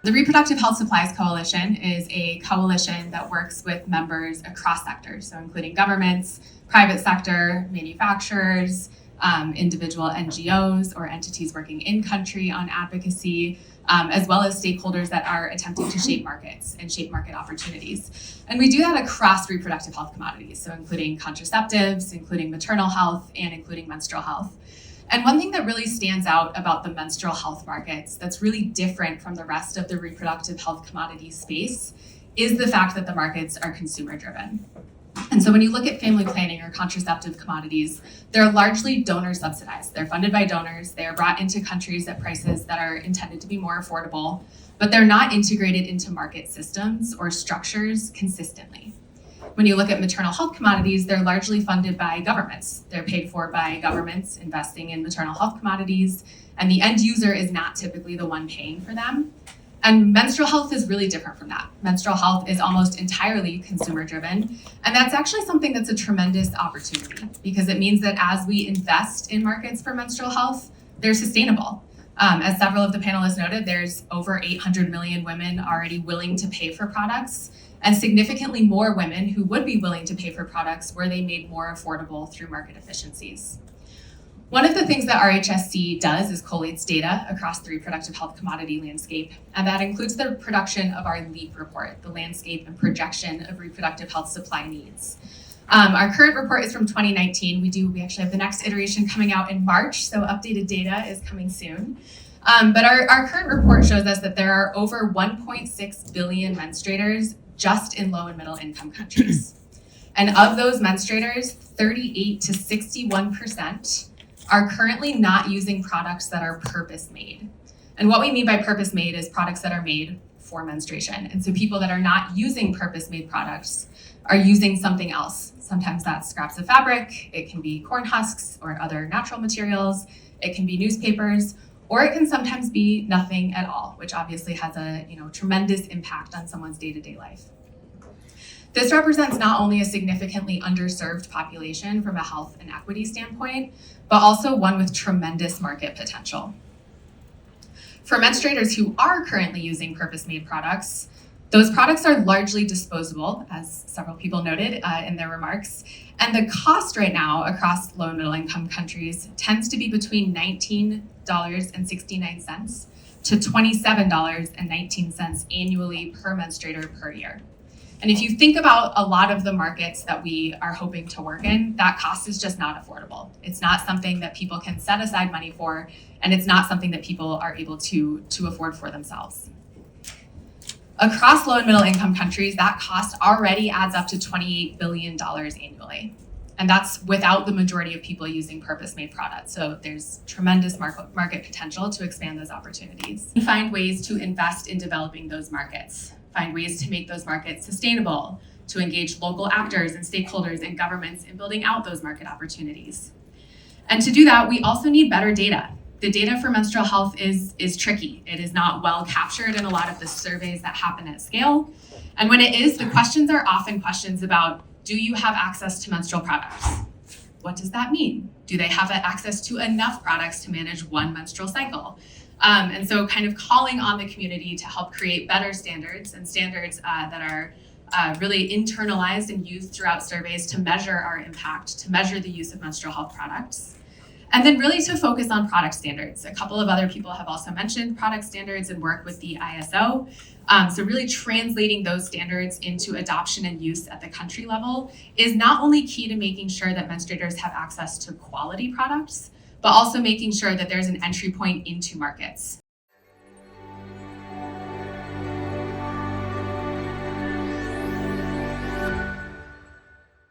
The Reproductive Health Supplies Coalition is a coalition that works with members across sectors, so including governments, private sector, manufacturers, individual NGOs or entities working in country on advocacy, as well as stakeholders that are attempting to shape markets and shape market opportunities. And we do that across reproductive health commodities, so including contraceptives, including maternal health, and including menstrual health. And one thing that really stands out about the menstrual health markets that's really different from the rest of the reproductive health commodity space is the fact that the markets are consumer driven. And so when you look at family planning or contraceptive commodities, they're largely donor subsidized. They're funded by donors. They are brought into countries at prices that are intended to be more affordable, but they're not integrated into market systems or structures consistently. When you look at maternal health commodities, they're largely funded by governments. They're paid for by governments investing in maternal health commodities, and the end user is not typically the one paying for them. And menstrual health is really different from that. Menstrual health is almost entirely consumer driven. And that's actually something that's a tremendous opportunity because it means that as we invest in markets for menstrual health, they're sustainable. As several of the panelists noted, there's over 800 million women already willing to pay for products and significantly more women who would be willing to pay for products were they made more affordable through market efficiencies. One of the things that RHSC does is collates data across the reproductive health commodity landscape, and that includes the production of our LEAP report, the Landscape and Projection of Reproductive Health Supply Needs. Our current report is from 2019. We actually have the next iteration coming out in March, so updated data is coming soon. But our current report shows us that there are over 1.6 billion menstruators just in low and middle income countries. And of those menstruators, 38 to 61% are currently not using products that are purpose-made. And what we mean by purpose-made is products that are made for menstruation. And so people that are not using purpose-made products are using something else. Sometimes that's scraps of fabric, it can be corn husks or other natural materials, it can be newspapers, or it can sometimes be nothing at all, which obviously has a tremendous impact on someone's day-to-day life. This represents not only a significantly underserved population from a health and equity standpoint, but also one with tremendous market potential. For menstruators who are currently using purpose-made products, those products are largely disposable, as several people noted in their remarks, and the cost right now across low and middle income countries tends to be between $19.69 to $27.19 annually per menstruator per year. And if you think about a lot of the markets that we are hoping to work in, that cost is just not affordable. It's not something that people can set aside money for, and it's not something that people are able to afford for themselves. Across low and middle income countries, that cost already adds up to $28 billion annually. And that's without the majority of people using purpose-made products. So there's tremendous market potential to expand those opportunities. Find ways to invest in developing those markets. Find ways to make those markets sustainable, to engage local actors and stakeholders and governments in building out those market opportunities. And to do that, we also need better data. The data for menstrual health is tricky. It is not well captured in a lot of the surveys that happen at scale. And when it is, the questions are often questions about, do you have access to menstrual products? What does that mean? Do they have access to enough products to manage one menstrual cycle? And so kind of calling on the community to help create better standards and standards that are really internalized and used throughout surveys to measure our impact, to measure the use of menstrual health products. And then really to focus on product standards. A couple of other people have also mentioned product standards and work with the ISO. So really translating those standards into adoption and use at the country level is not only key to making sure that menstruators have access to quality products, but also making sure that there's an entry point into markets.